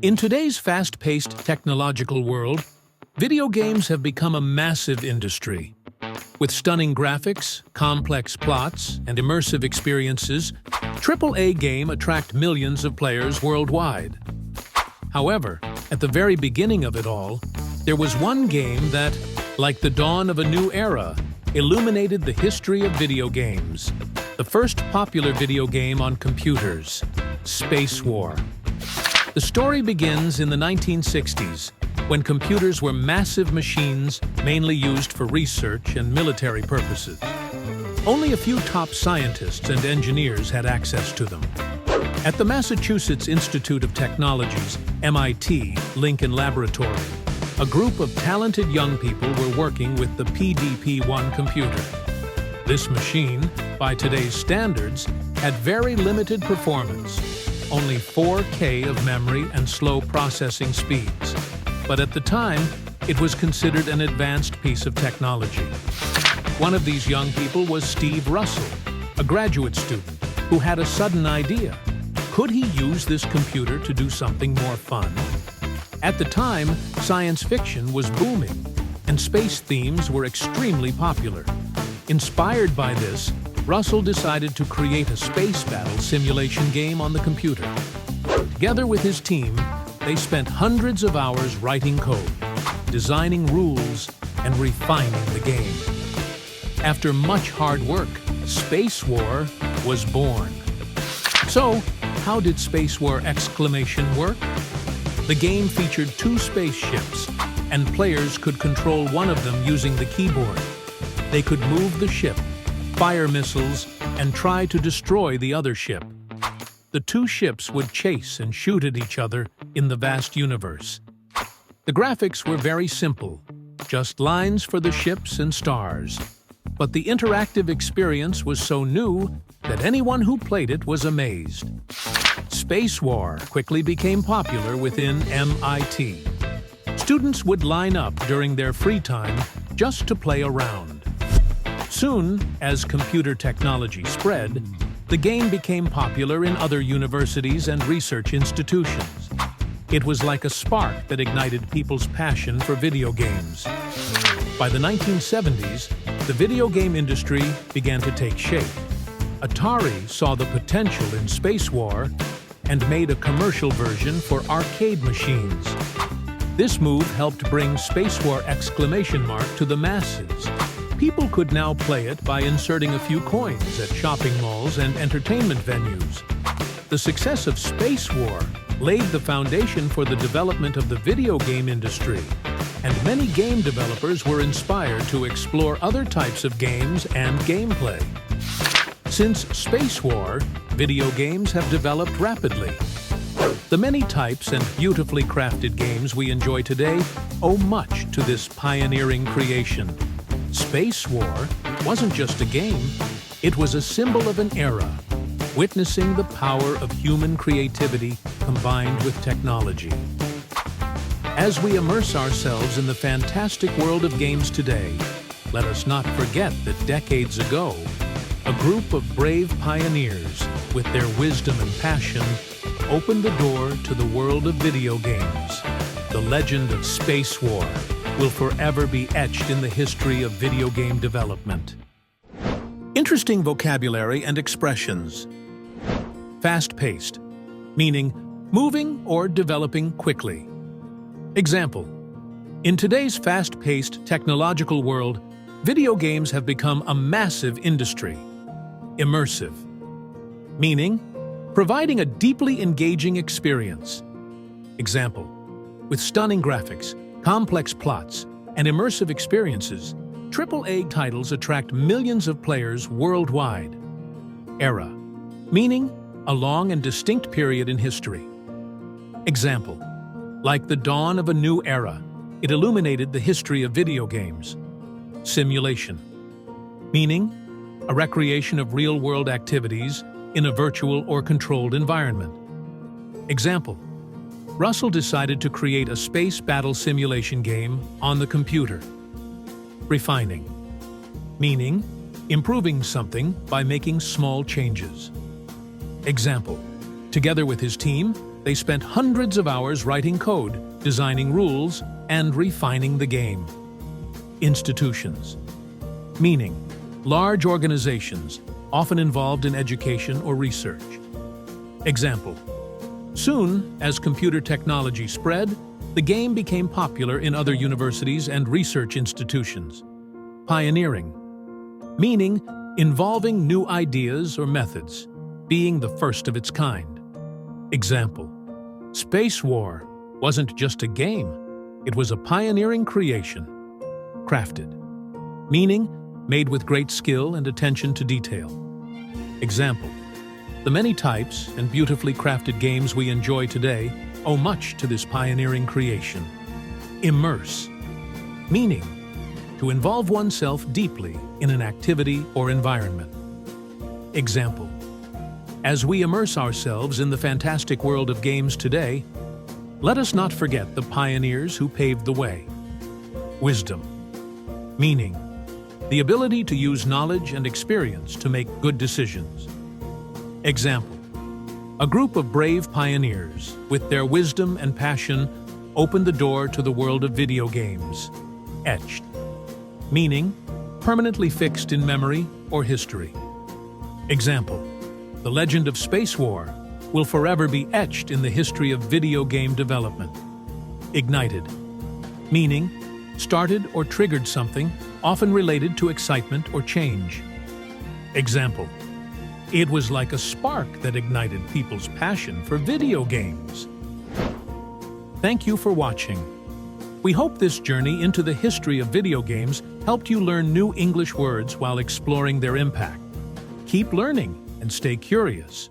In today's fast-paced technological world, video games have become a massive industry. With stunning graphics, complex plots, and immersive experiences, AAA games attract millions of players worldwide. However, at the very beginning of it all, there was one game that, like the dawn of a new era, illuminated the history of video games. The first popular video game on computers, Space War. The story begins in the 1960s, when computers were massive machines mainly used for research and military purposes. Only a few top scientists and engineers had access to them. At the Massachusetts Institute of Technology's MIT Lincoln Laboratory, a group of talented young people were working with the PDP-1 computer. This machine, by today's standards, had very limited performance, only 4K of memory and slow processing speeds. But at the time, it was considered an advanced piece of technology. One of these young people was Steve Russell, a graduate student who had a sudden idea. Could he use this computer to do something more fun? At the time, science fiction was booming, and space themes were extremely popular. Inspired by this, Russell decided to create a space battle simulation game on the computer. Together with his team, they spent hundreds of hours writing code, designing rules, and refining the game. After much hard work, Space War was born. So, how did Space War work? The game featured 2 spaceships, and players could control one of them using the keyboard. They could move the ship, fire missiles, and try to destroy the other ship. The 2 ships would chase and shoot at each other in the vast universe. The graphics were very simple, just lines for the ships and stars. But the interactive experience was so new that anyone who played it was amazed. Space War quickly became popular within MIT. Students would line up during their free time just to play around. Soon, as computer technology spread, the game became popular in other universities and research institutions. It was like a spark that ignited people's passion for video games. By the 1970s, the video game industry began to take shape. Atari saw the potential in Space War and made a commercial version for arcade machines. This move helped bring Space War to the masses. People could now play it by inserting a few coins at shopping malls and entertainment venues. The success of Space War laid the foundation for the development of the video game industry, and many game developers were inspired to explore other types of games and gameplay. Since Space War, video games have developed rapidly. The many types and beautifully crafted games we enjoy today owe much to this pioneering creation. Space War wasn't just a game, it was a symbol of an era, witnessing the power of human creativity combined with technology. As we immerse ourselves in the fantastic world of games today, let us not forget that decades ago, a group of brave pioneers, with their wisdom and passion, opened the door to the world of video games. The legend of Space War will forever be etched in the history of video game development. Interesting vocabulary and expressions. Fast-paced, meaning moving or developing quickly. Example: in today's fast-paced technological world, video games have become a massive industry. Immersive, meaning providing a deeply engaging experience. Example: with stunning graphics, complex plots, and immersive experiences, AAA titles attract millions of players worldwide. Era, meaning a long and distinct period in history. Example: like the dawn of a new era, it illuminated the history of video games. Simulation, meaning a recreation of real-world activities in a virtual or controlled environment. Example: Russell decided to create a space battle simulation game on the computer. Refining, meaning improving something by making small changes. Example: Together with his team, they spent hundreds of hours writing code, designing rules, and refining the game. Institutions. Meaning, large organizations, often involved in education or research. Example. Soon, as computer technology spread, the game became popular in other universities and research institutions. Pioneering. Meaning, involving new ideas or methods, being the first of its kind. Example. Space War wasn't just a game, it was a pioneering creation. Crafted. Meaning, made with great skill and attention to detail. Example. The many types and beautifully crafted games we enjoy today owe much to this pioneering creation. Immerse. Meaning, to involve oneself deeply in an activity or environment. Example. As we immerse ourselves in the fantastic world of games today, let us not forget the pioneers who paved the way. Wisdom. Meaning, the ability to use knowledge and experience to make good decisions. Example. A group of brave pioneers, with their wisdom and passion, opened the door to the world of video games. Etched. Meaning, permanently fixed in memory or history. Example. The legend of Space War will forever be etched in the history of video game development. Ignited. Meaning, started or triggered something, often related to excitement or change. Example. It was like a spark that ignited people's passion for video games. Thank you for watching. We hope this journey into the history of video games helped you learn new English words while exploring their impact. Keep learning and stay curious.